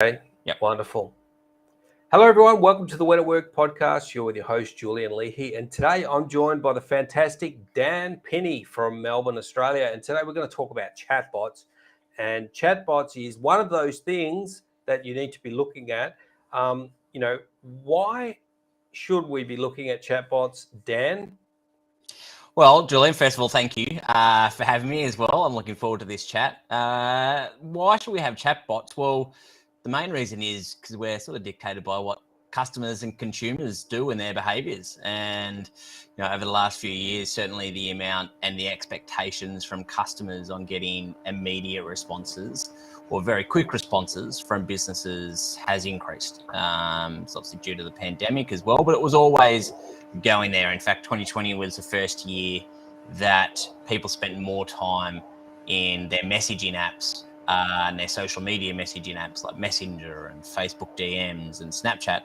Okay. Yep. Wonderful. Hello, everyone. Welcome to the When at Work podcast. You're with your host, Julian Leahy. And today I'm joined by the fantastic Dan Penny from Melbourne, Australia. And today we're going to talk about chatbots. And chatbots is one of those things that you need to be looking at. Why should we be looking at chatbots, Dan? Well, Julian, first of all, thank you for having me as well. I'm looking forward to this chat. Why should we have chatbots? Well, the main reason is because we're sort of dictated by what customers and consumers do in their behaviours. And over the last few years, certainly the amount and the expectations from customers on getting immediate responses or very quick responses from businesses has increased. It's obviously due to the pandemic as well, but it was always going there. In fact, 2020 was the first year that people spent more time in their messaging apps and their social media messaging apps like Messenger and Facebook DMs and Snapchat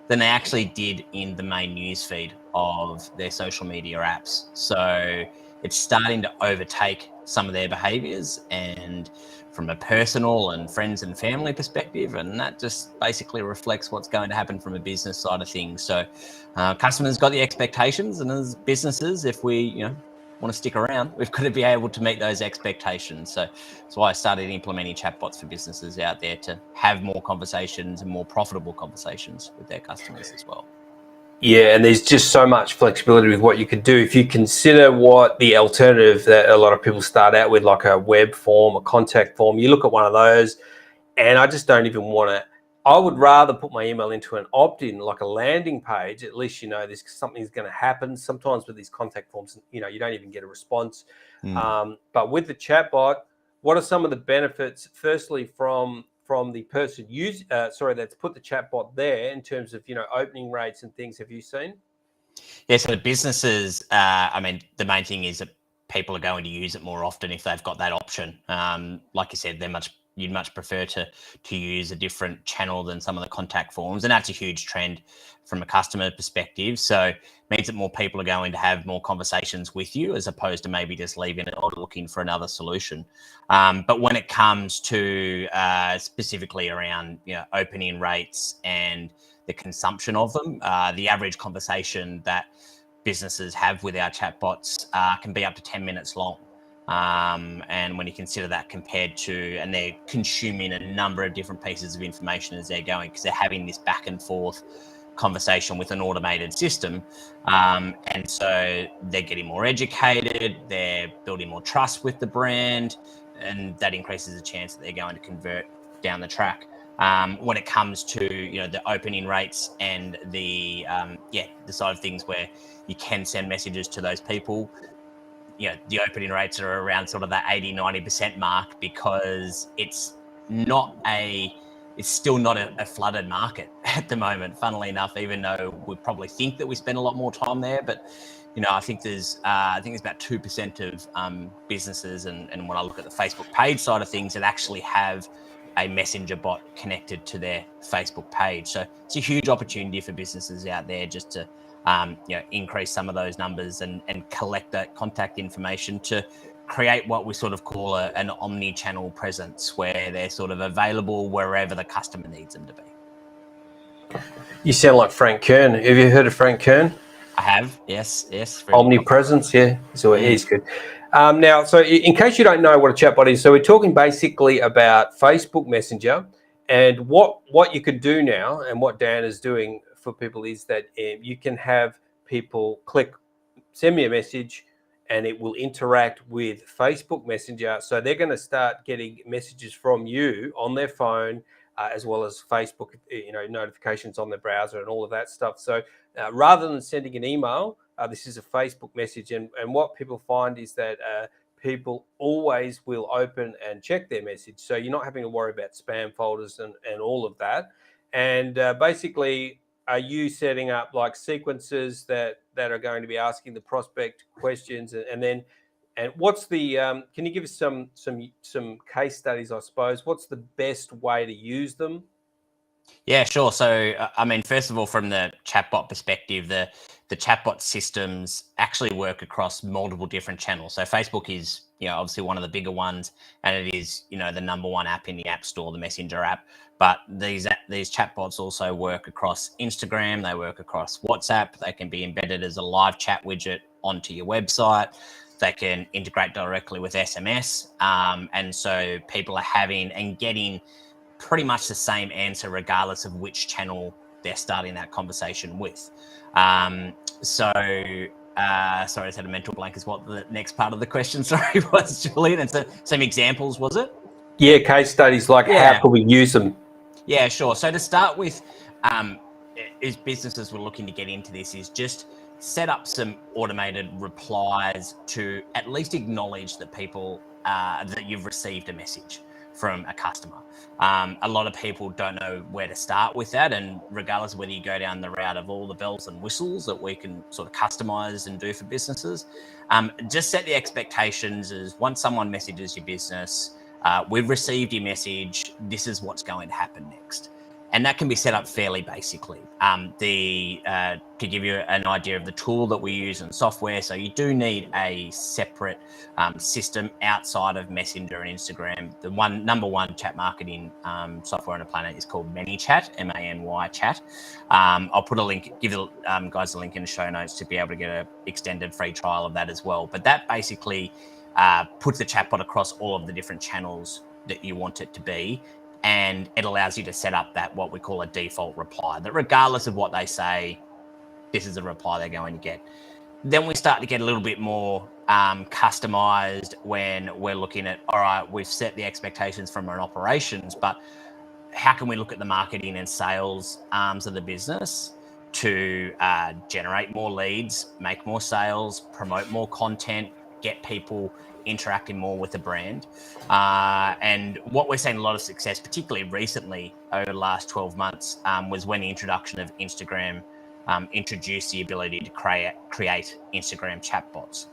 than they actually did in the main newsfeed of their social media apps. So it's starting to overtake some of their behaviors, and from a personal and friends and family perspective, and that just basically reflects what's going to happen from a business side of things. So customers got the expectations, and as businesses, if we want to stick around, we've got to be able to meet those expectations. So that's why I started implementing chatbots for businesses out there to have more conversations and more profitable conversations with their customers as well. Yeah, and there's just so much flexibility with what you could do. If you consider what the alternative that a lot of people start out with, like a web form, a contact form, you look at one of those, and I just don't even want to. I would rather put my email into an opt-in, like a landing page. At least something's going to happen. Sometimes with these contact forms, you don't even get a response. But with the chatbot, what are some of the benefits? Firstly, from the person that's put the chatbot there in terms of opening rates and things. Have you seen? Yeah, so the businesses, the main thing is that people are going to use it more often if they've got that option. Like you said, you'd much prefer to use a different channel than some of the contact forms, and that's a huge trend from a customer perspective. So it means that more people are going to have more conversations with you as opposed to maybe just leaving it or looking for another solution. But when it comes to specifically around opening rates and the consumption of them, the average conversation that businesses have with our chatbots can be up to 10 minutes long. And when you consider that compared to, and they're consuming a number of different pieces of information as they're going, because they're having this back and forth conversation with an automated system. And so they're getting more educated, they're building more trust with the brand, and that increases the chance that they're going to convert down the track. When it comes to the opening rates and the side of things where you can send messages to those people, the opening rates are around sort of that 80-90% mark, because it's still not a flooded market at the moment, funnily enough, even though we probably think that we spend a lot more time there. But I think there's about 2% of businesses, and when I look at the Facebook page side of things, that actually have a messenger bot connected to their Facebook page. So it's a huge opportunity for businesses out there just to increase some of those numbers and collect that contact information to create what we sort of call an omni-channel presence, where they're sort of available wherever the customer needs them to be. You sound like Frank Kern. Have you heard of Frank Kern? I have, yes. Omnipresence, yeah. So it is good. Now, so in case you don't know what a chatbot is, so we're talking basically about Facebook Messenger, and what you can do now, and what Dan is doing for people, is that you can have people send me a message, and it will interact with Facebook Messenger. So they're going to start getting messages from you on their phone, as well as Facebook, notifications on their browser and all of that stuff. So rather than sending an email, this is a Facebook message. And what people find is that people always will open and check their message. So you're not having to worry about spam folders and all of that. And basically, are you setting up like sequences that are going to be asking the prospect questions, and what's the can you give us some case studies, I suppose? What's the best way to use them? Yeah, sure. So, I mean, first of all, from the chatbot perspective, the chatbot systems actually work across multiple different channels. So, Facebook is, obviously one of the bigger ones, and it is, the number one app in the App Store, the Messenger app. But these chatbots also work across Instagram. They work across WhatsApp. They can be embedded as a live chat widget onto your website. They can integrate directly with SMS, and so people are having and getting pretty much the same answer regardless of which channel they're starting that conversation with. Sorry, I just had a mental blank as what the next part of the question, sorry, was, Julian. And so some examples, was it? Yeah, case studies like how can we use them? Yeah, sure. So to start with, as businesses were looking to get into this, is just set up some automated replies to at least acknowledge that people that you've received a message from a customer. A lot of people don't know where to start with that, and regardless of whether you go down the route of all the bells and whistles that we can sort of customize and do for businesses, just set the expectations as once someone messages your business, we've received your message, this is what's going to happen next. And that can be set up fairly basically. To give you an idea of the tool that we use in software, so you do need a separate system outside of Messenger and Instagram. The number one chat marketing software on the planet is called ManyChat, M-A-N-Y chat. I'll put a link, give the guys a link in the show notes to be able to get an extended free trial of that as well. But that basically puts the chatbot across all of the different channels that you want it to be. And it allows you to set up that what we call a default reply, that regardless of what they say, this is the reply they're going to get. Then we start to get a little bit more customized when we're looking at, all right, we've set the expectations from our operations, but how can we look at the marketing and sales arms of the business to generate more leads, make more sales, promote more content, get people interacting more with the brand. And what we're seeing a lot of success, particularly recently over the last 12 months, was when the introduction of Instagram introduced the ability to create Instagram chatbots.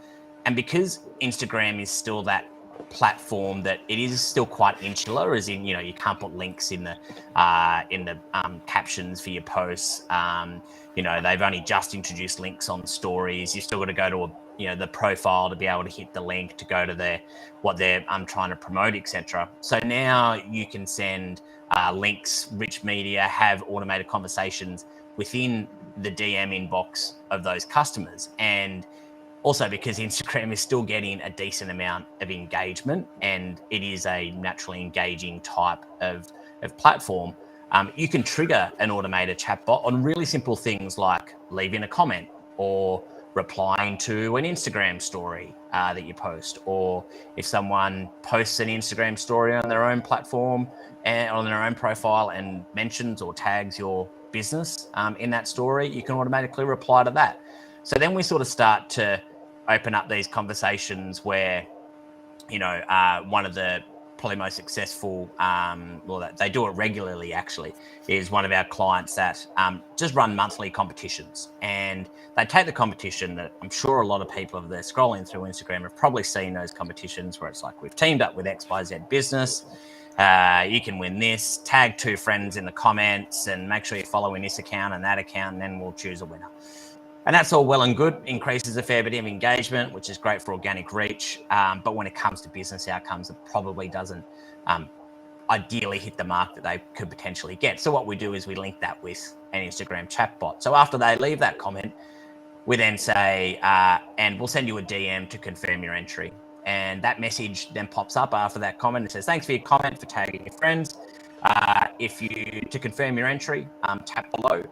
And because Instagram is still that platform that it is still quite insular, as in, you can't put links in the captions for your posts. They've only just introduced links on stories. You still got to go to the profile to be able to hit the link to go to what they're trying to promote, etc. So now you can send links, rich media, have automated conversations within the DM inbox of those customers. And also because Instagram is still getting a decent amount of engagement and it is a naturally engaging type of platform, you can trigger an automated chatbot on really simple things like leaving a comment or replying to an Instagram story that you post, or if someone posts an Instagram story on their own platform and on their own profile and mentions or tags your business in that story, you can automatically reply to that. So then we sort of start to open up these conversations where, one of the probably most successful, that they do it regularly actually, is one of our clients that just run monthly competitions. And they take the competition that I'm sure a lot of people, if they're scrolling through Instagram, have probably seen those competitions where it's like, we've teamed up with XYZ business. You can win this, tag 2 friends in the comments and make sure you're following this account and that account, and then we'll choose a winner. And that's all well and good, increases a fair bit of engagement, which is great for organic reach. But when it comes to business outcomes, it probably doesn't ideally hit the mark that they could potentially get. So what we do is we link that with an Instagram chatbot. So after they leave that comment, we then say, and we'll send you a DM to confirm your entry. And that message then pops up after that comment. It says, thanks for your comment, for tagging your friends. To confirm your entry, tap below.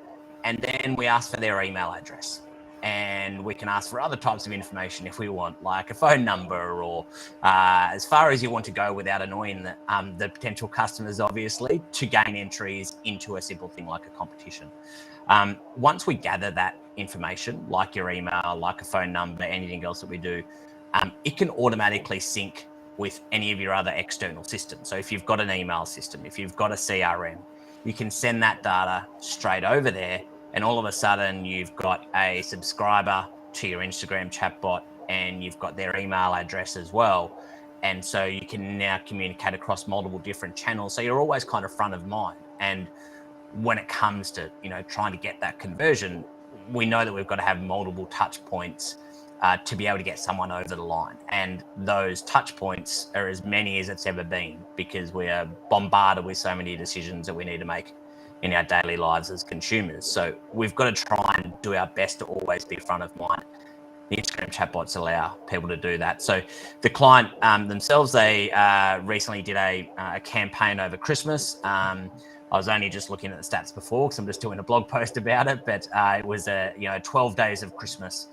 And then we ask for their email address. And we can ask for other types of information if we want, like a phone number, or as far as you want to go without annoying the potential customers, obviously, to gain entries into a simple thing like a competition. Once we gather that information, like your email, like a phone number, anything else that we do, it can automatically sync with any of your other external systems. So if you've got an email system, if you've got a CRM, you can send that data straight over there, and all of a sudden you've got a subscriber to your Instagram chatbot and you've got their email address as well. And so you can now communicate across multiple different channels. So you're always kind of front of mind. And when it comes to, trying to get that conversion, we know that we've got to have multiple touch points to be able to get someone over the line. And those touch points are as many as it's ever been, because we are bombarded with so many decisions that we need to make in our daily lives as consumers. So we've got to try and do our best to always be front of mind. The Instagram chatbots allow people to do that. So the client themselves, they recently did a campaign over Christmas. I was only just looking at the stats before because I'm just doing a blog post about it, but it was a 12 days of Christmas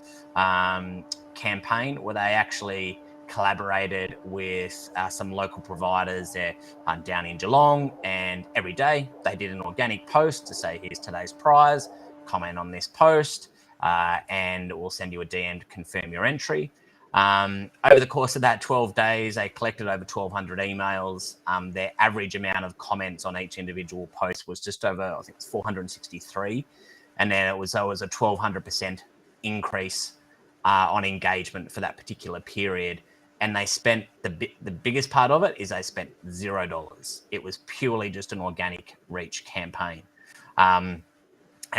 campaign where they actually collaborated with some local providers there down in Geelong, and every day they did an organic post to say, here's today's prize, comment on this post, and we'll send you a DM to confirm your entry. Over the course of that 12 days, they collected over 1,200 emails. Their average amount of comments on each individual post was just over, I think it's 463. And then it was a 1,200% increase on engagement for that particular period. And they spent, the biggest part of it is they spent $0. It was purely just an organic reach campaign. And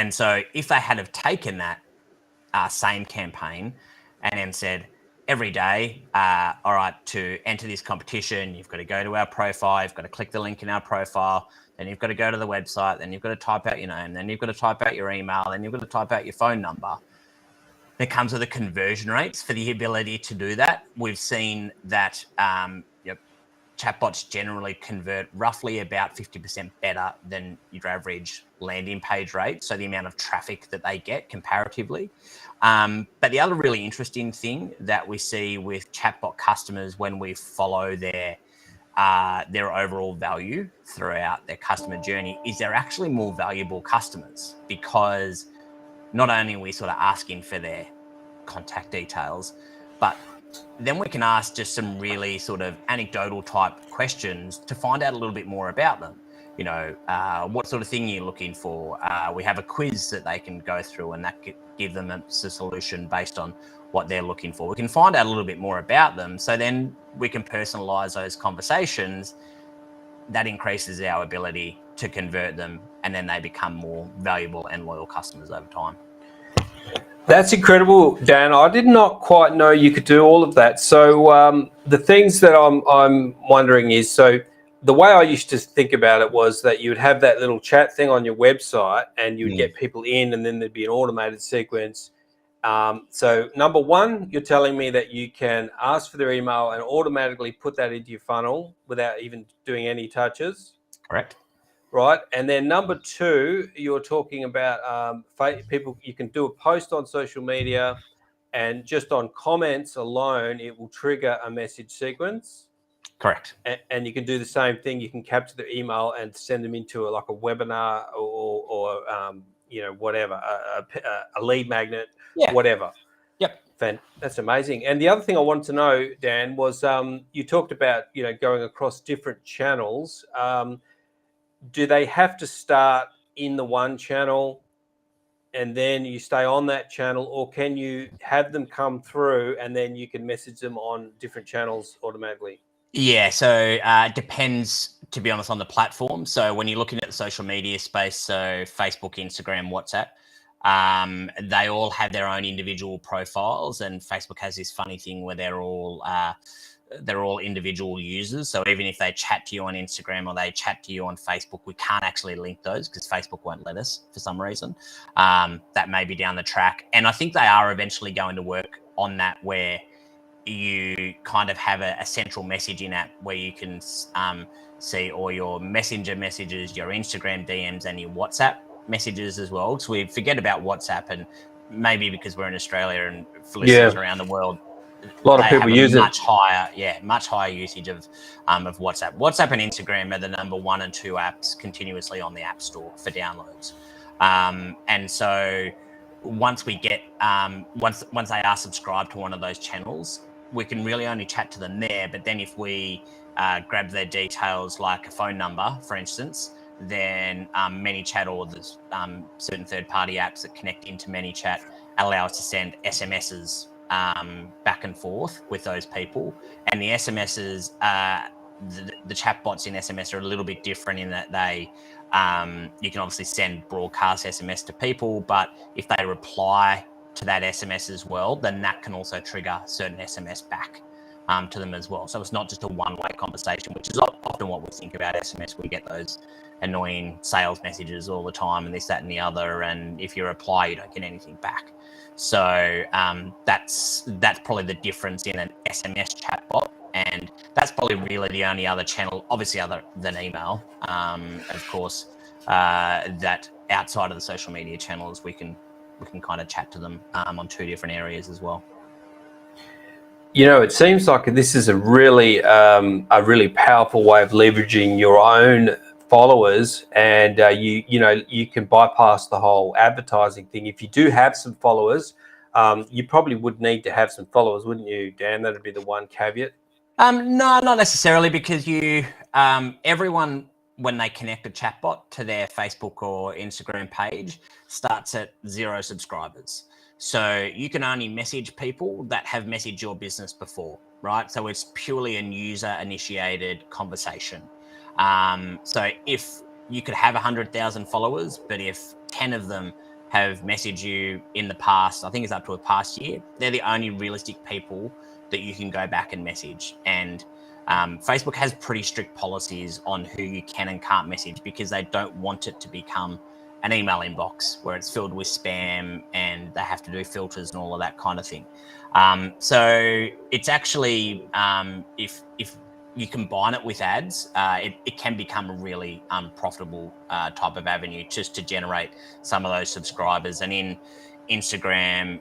so if they had have taken that same campaign and then said, every day, all right, to enter this competition, you've got to go to our profile, you've got to click the link in our profile, then you've got to go to the website, then you've got to type out your name, then you've got to type out your email, then you've got to type out your phone number. It comes with the conversion rates for the ability to do that. We've seen that chatbots generally convert roughly about 50% better than your average landing page rate. So the amount of traffic that they get comparatively. But the other really interesting thing that we see with chatbot customers when we follow their overall value throughout their customer journey is they're actually more valuable customers, because not only are we sort of asking for their contact details, but then we can ask just some really sort of anecdotal type questions to find out a little bit more about them. What sort of thing you're looking for. We have a quiz that they can go through, and that could give them a solution based on what they're looking for. We can find out a little bit more about them, so then we can personalize those conversations. That increases our ability to convert them, and then they become more valuable and loyal customers over time. That's incredible, Dan. I did not quite know you could do all of that. So the things that I'm wondering is, so the way I used to think about it was that you would have that little chat thing on your website, and you would get people in, and then there'd be an automated sequence. So number one, you're telling me that you can ask for their email and automatically put that into your funnel without even doing any touches. Correct. Right. And then number two, you're talking about people, you can do a post on social media, and just on comments alone, it will trigger a message sequence. Correct. And you can do the same thing. You can capture the email and send them into a webinar or whatever, a lead magnet, whatever. Yep. That's amazing. And the other thing I wanted to know, Dan, was you talked about, going across different channels. Do they have to start in the one channel and then you stay on that channel, or can you have them come through and then you can message them on different channels automatically? Yeah, so it depends, to be honest, on the platform. So when you're looking at the social media space, so Facebook, Instagram, WhatsApp, they all have their own individual profiles, and Facebook has this funny thing where they're all individual users. So even if they chat to you on Instagram or they chat to you on Facebook, we can't actually link those because Facebook won't let us for some reason. That may be down the track. And I think they are eventually going to work on that, where you kind of have a central messaging app where you can see all your Messenger messages, your Instagram DMs, and your WhatsApp messages as well. So we forget about WhatsApp, and maybe because we're in Australia and for listeners around the world, a lot of people use much higher usage of WhatsApp. WhatsApp and Instagram are the number 1 and 2 apps continuously on the App Store for downloads. And so once we get once they are subscribed to one of those channels, we can really only chat to them there. But then if we grab their details, like a phone number, for instance, then ManyChat or there's certain third-party apps that connect into ManyChat allow us to send SMSs back and forth with those people. And the SMSs the chatbots in SMS are a little bit different in that they you can obviously send broadcast SMS to people, but if they reply to that SMS as well, then that can also trigger certain SMS back to them as well. So it's not just a one-way conversation, which is often what we think about SMS. We get those annoying sales messages all the time and this, that, and the other. And if you reply, you don't get anything back. So that's probably the difference in an SMS chatbot. And that's probably really the only other channel, obviously other than email, of course, that outside of the social media channels, we can kind of chat to them on two different areas as well. You know, it seems like this is a really powerful way of leveraging your own followers, and you can bypass the whole advertising thing. If you do have some followers, you probably would need to have some followers, wouldn't you, Dan? That'd be the one caveat. No, not necessarily, because everyone, when they connect a chatbot to their Facebook or Instagram page, starts at 0 subscribers. So you can only message people that have messaged your business before, right? So it's purely a user-initiated conversation. So if you could have 100,000 followers, but if 10 of them have messaged you in the past, I think it's up to a past year, they're the only realistic people that you can go back and message. And Facebook has pretty strict policies on who you can and can't message, because they don't want it to become an email inbox where it's filled with spam and they have to do filters and all of that kind of thing. So it's actually, if you combine it with ads, it can become a really profitable type of avenue just to generate some of those subscribers. And in Instagram,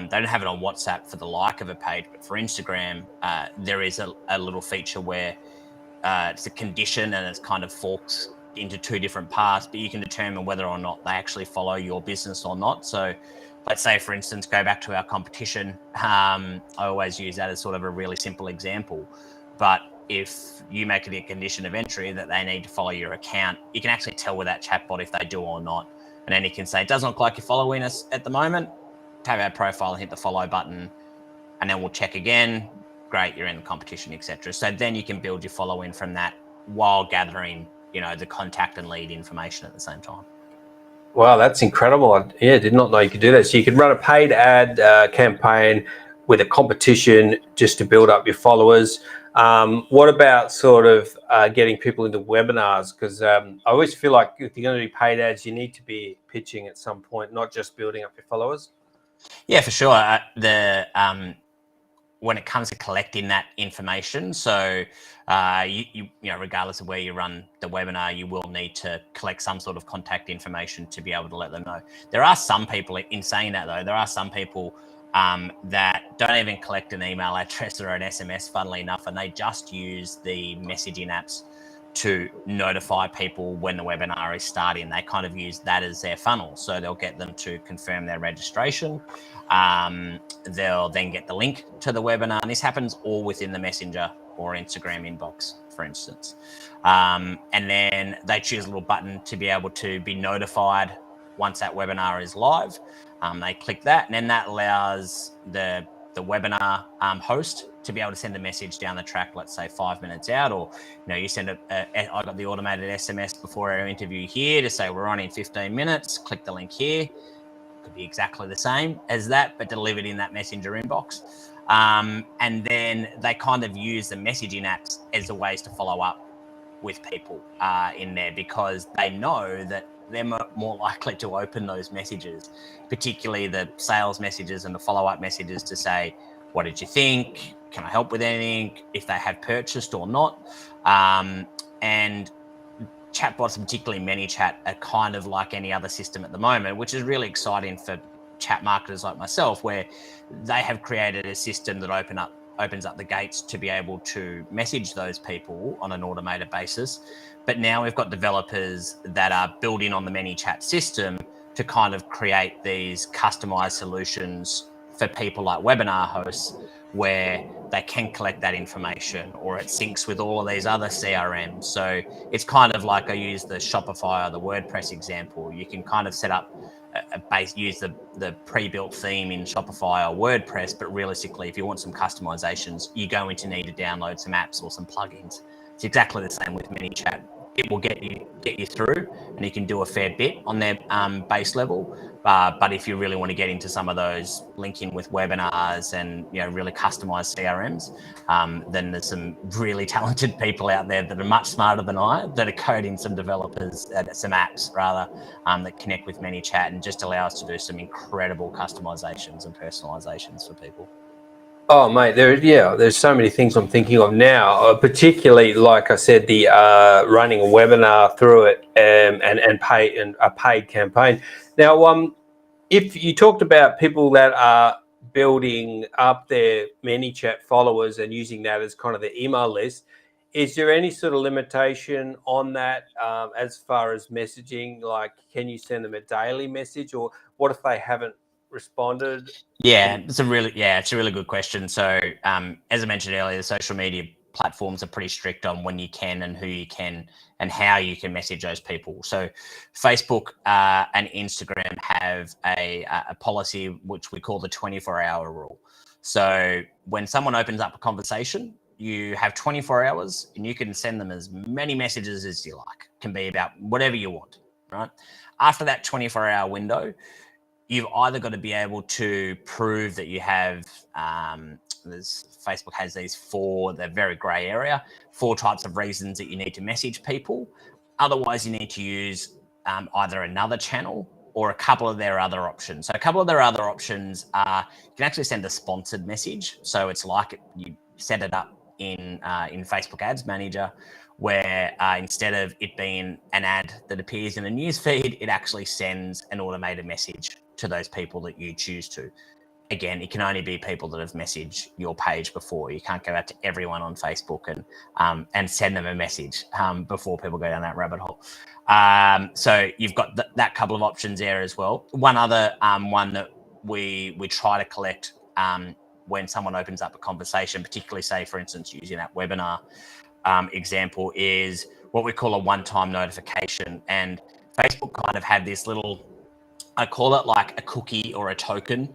they don't have it on WhatsApp for the like of a page, but for Instagram, there is a little feature where it's a condition and it's kind of forks into two different parts, but you can determine whether or not they actually follow your business or not. So let's say, for instance, go back to our competition. I always use that as sort of a really simple example. But if you make it a condition of entry that they need to follow your account, you can actually tell with that chatbot if they do or not. And then you can say, it doesn't look like you're following us at the moment. Tab our profile and hit the follow button, and then we'll check again. Great, you're in the competition, etc. So then you can build your following from that while gathering, the contact and lead information at the same time. Wow, that's incredible. I did not know you could do that. So you could run a paid ad campaign with a competition just to build up your followers. What about sort of getting people into webinars? Because I always feel like if you're going to do paid ads, you need to be pitching at some point, not just building up your followers. Yeah, for sure. When it comes to collecting that information, so regardless of where you run the webinar, you will need to collect some sort of contact information to be able to let them know. There are some people, in saying that though, there are some people that don't even collect an email address or an SMS, funnily enough, and they just use the messaging apps to notify people when the webinar is starting. They kind of use that as their funnel. So they'll get them to confirm their registration. They'll then get the link to the webinar. And this happens all within the Messenger or Instagram inbox, for instance. And then they choose a little button to be able to be notified once that webinar is live. They click that, and then that allows the webinar host to be able to send a message down the track, let's say 5 minutes out, or you send I got the automated SMS before our interview here to say we're on in 15 minutes, click the link here. Could be exactly the same as that, but delivered in that Messenger inbox. And then they kind of use the messaging apps as a ways to follow up with people in there, because they know that they're more likely to open those messages, particularly the sales messages and the follow-up messages to say, what did you think? Can I help with anything? If they have purchased or not. And chatbots, particularly ManyChat, are kind of like any other system at the moment, which is really exciting for chat marketers like myself, where they have created a system that opens up the gates to be able to message those people on an automated basis. But now we've got developers that are building on the ManyChat system to kind of create these customized solutions for people like webinar hosts, where they can collect that information, or it syncs with all of these other CRMs. So it's kind of like, I use the Shopify or the WordPress example. You can kind of set up use the pre-built theme in Shopify or WordPress, but realistically, if you want some customizations, you're going to need to download some apps or some plugins It's exactly the same with ManyChat. It will get you through, and you can do a fair bit on their base level. But if you really want to get into some of those linking with webinars and really customized CRMs, then there's some really talented people out there that are much smarter than I that are coding some developers, some apps rather, that connect with ManyChat and just allow us to do some incredible customizations and personalizations for people. Oh, mate, there's so many things I'm thinking of now, particularly, like I said, the running a webinar through it and a paid campaign. Now, if you talked about people that are building up their ManyChat followers and using that as kind of the email list, is there any sort of limitation on that as far as messaging? Like, can you send them a daily message, or what if they haven't responded? Yeah, it's a really good question. So, as I mentioned earlier, the social media platforms are pretty strict on when you can and who you can and how you can message those people. So, Facebook and Instagram have a policy which we call the 24-hour rule. So, when someone opens up a conversation, you have 24 hours and you can send them as many messages as you like. It can be about whatever you want, right? After that 24-hour window, you've either got to be able to prove that you have, Facebook has these they're very gray area, 4 types of reasons that you need to message people. Otherwise, you need to use either another channel or a couple of their other options. So a couple of their other options are, you can actually send a sponsored message. So it's like you set it up in Facebook Ads Manager, where instead of it being an ad that appears in a news feed, it actually sends an automated message to those people that you choose to. Again, it can only be people that have messaged your page before. You can't go out to everyone on Facebook and send them a message before people go down that rabbit hole. So you've got that couple of options there as well. One other one that we try to collect when someone opens up a conversation, particularly say, for instance, using that webinar example, is what we call a one-time notification. And Facebook kind of had this little, I call it like a cookie or a token,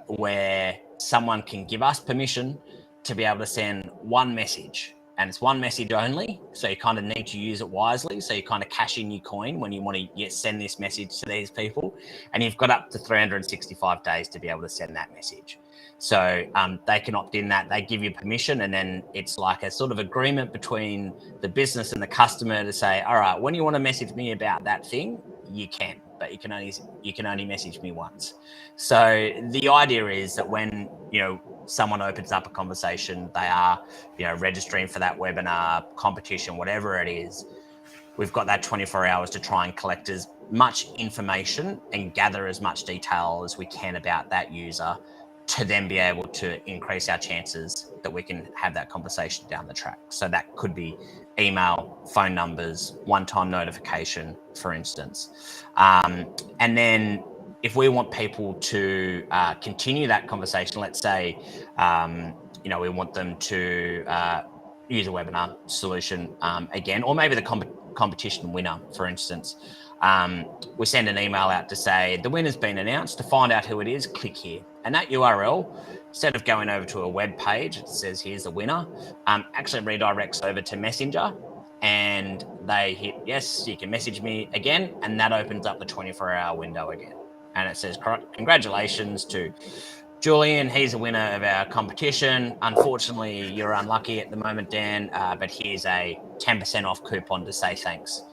where someone can give us permission to be able to send one message, and it's one message only. So you kind of need to use it wisely. So you kind of cash in your coin when you want to send this message to these people, and you've got up to 365 days to be able to send that message. So they can opt in that, they give you permission, and then it's like a sort of agreement between the business and the customer to say, all right, when you want to message me about that thing, you can, but you can only message me once. So the idea is that when someone opens up a conversation, they are registering for that webinar, competition, whatever it is, we've got that 24 hours to try and collect as much information and gather as much detail as we can about that user, to then be able to increase our chances that we can have that conversation down the track. So that could be email, phone numbers, one-time notification, for instance. And then if we want people to continue that conversation, let's say, we want them to use a webinar solution again, or maybe the competition winner, for instance. We send an email out to say, the winner's been announced. To find out who it is, click here. And that URL, instead of going over to a web page, it says, here's the winner, actually redirects over to Messenger, and they hit, yes, you can message me again. And that opens up the 24-hour window again. And it says, congratulations to Julian, he's a winner of our competition. Unfortunately, you're unlucky at the moment, Dan, but here's a 10% off coupon to say thanks.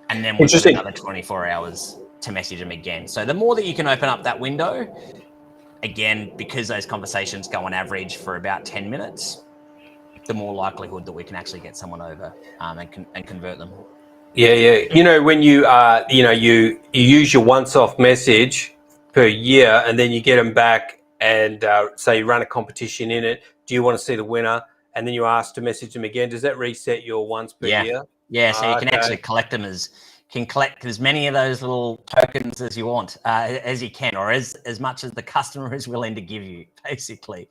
And then we've got another 24 hours to message them again. So the more that you can open up that window, again, because those conversations go on average for about 10 minutes, the more likelihood that we can actually get someone over and convert them. Yeah. When you you use your once-off message per year, and then you get them back, and say you run a competition in it. Do you want to see the winner? And then you ask to message them again. Does that reset your once per year? Yeah. So you can actually collect them collect as many of those little tokens as you want, as you can, or as much as the customer is willing to give you, basically.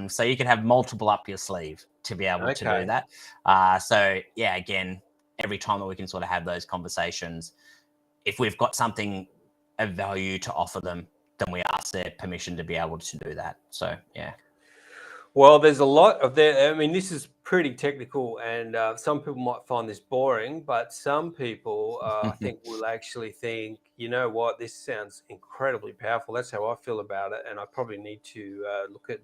So you can have multiple up your sleeve to be able to do that. So yeah, again, every time that we can sort of have those conversations, if we've got something of value to offer them, then we ask their permission to be able to do that. So yeah. Well, there's a lot of that. I mean, this is pretty technical, and some people might find this boring, but some people I think will actually think, you know what, this sounds incredibly powerful. That's how I feel about it, and I probably need to look at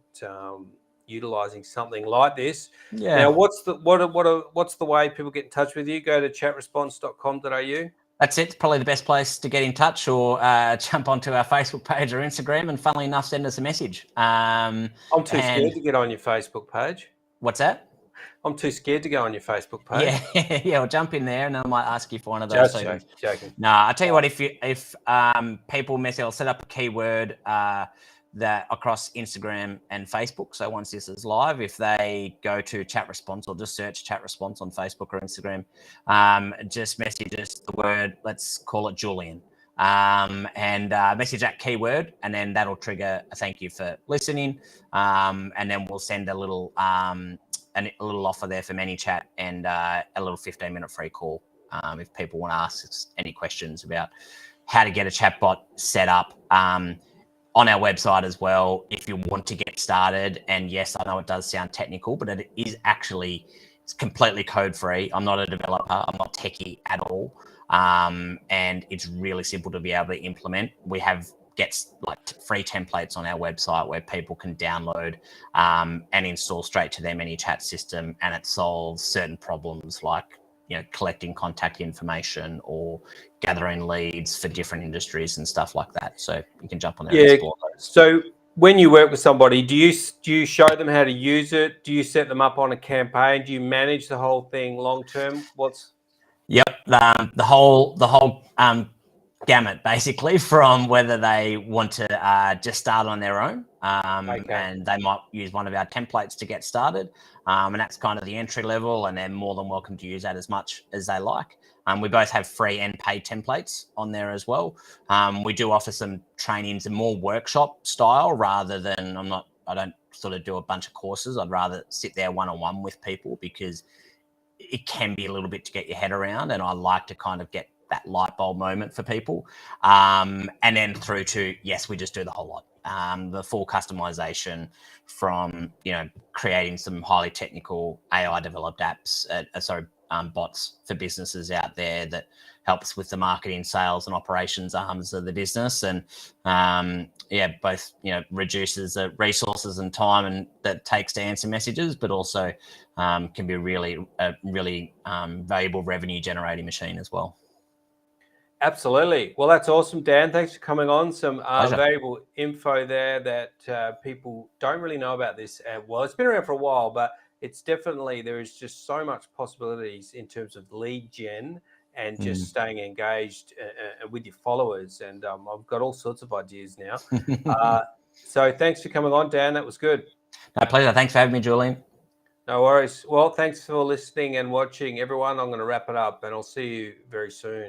utilizing something like this. Yeah. Now, what's the way people get in touch with you? Go to chatresponse.com.au. That's it. It's probably the best place to get in touch, or jump onto our Facebook page or Instagram, and funnily enough, send us a message. I'm too scared to get on your Facebook page. What's that? I'm too scared to go on your Facebook page. Yeah, yeah. I'll jump in there, and I might ask you for one of those. Just joking. No, I tell you what. If people mess, I'll set up a keyword that across Instagram and Facebook. So once this is live, if they go to chat response or just search chat response on Facebook or Instagram, just message us the word, let's call it Julian, and message that keyword, and then that'll trigger a thank you for listening, and then we'll send a little offer there for ManyChat, and a little 15-minute free call if people want to ask us any questions about how to get a chatbot set up. On our website as well, if you want to get started. And yes, I know it does sound technical, but it is actually, it's completely code free. I'm not a developer. I'm not techie at all. And it's really simple to be able to implement. We have free templates on our website where people can download and install straight to their ManyChat system, and it solves certain problems like, you know, collecting contact information or gathering leads for different industries and stuff like that. So you can jump on there and explore those. So when you work with somebody, do you show them how to use it? Do you set them up on a campaign? Do you manage the whole thing long term? Yep, the whole gamut, basically, from whether they want to just start on their own, and they might use one of our templates to get started, and that's kind of the entry level, and they're more than welcome to use that as much as they like. We both have free and paid templates on there as well. We do offer some trainings and more workshop style rather than, I don't sort of do a bunch of courses. I'd rather sit there one-on-one with people, because it can be a little bit to get your head around, and I like to kind of get that light bulb moment for people. And then through to, yes, we just do the whole lot. The full customization from, you know, creating some highly technical AI developed apps, bots for businesses out there that helps with the marketing, sales and operations arms of the business. And both, you know, reduces the resources and time and that it takes to answer messages, but also can be a really valuable revenue generating machine as well. Absolutely. Well, that's awesome, Dan. Thanks for coming on. Some valuable info there that people don't really know about this. Well, it's been around for a while, but it's definitely, there is just so much possibilities in terms of lead gen and just staying engaged with your followers. And I've got all sorts of ideas now. So thanks for coming on, Dan. That was good. My pleasure. Thanks for having me, Julian. No worries. Well, thanks for listening and watching, everyone. I'm going to wrap it up, and I'll see you very soon.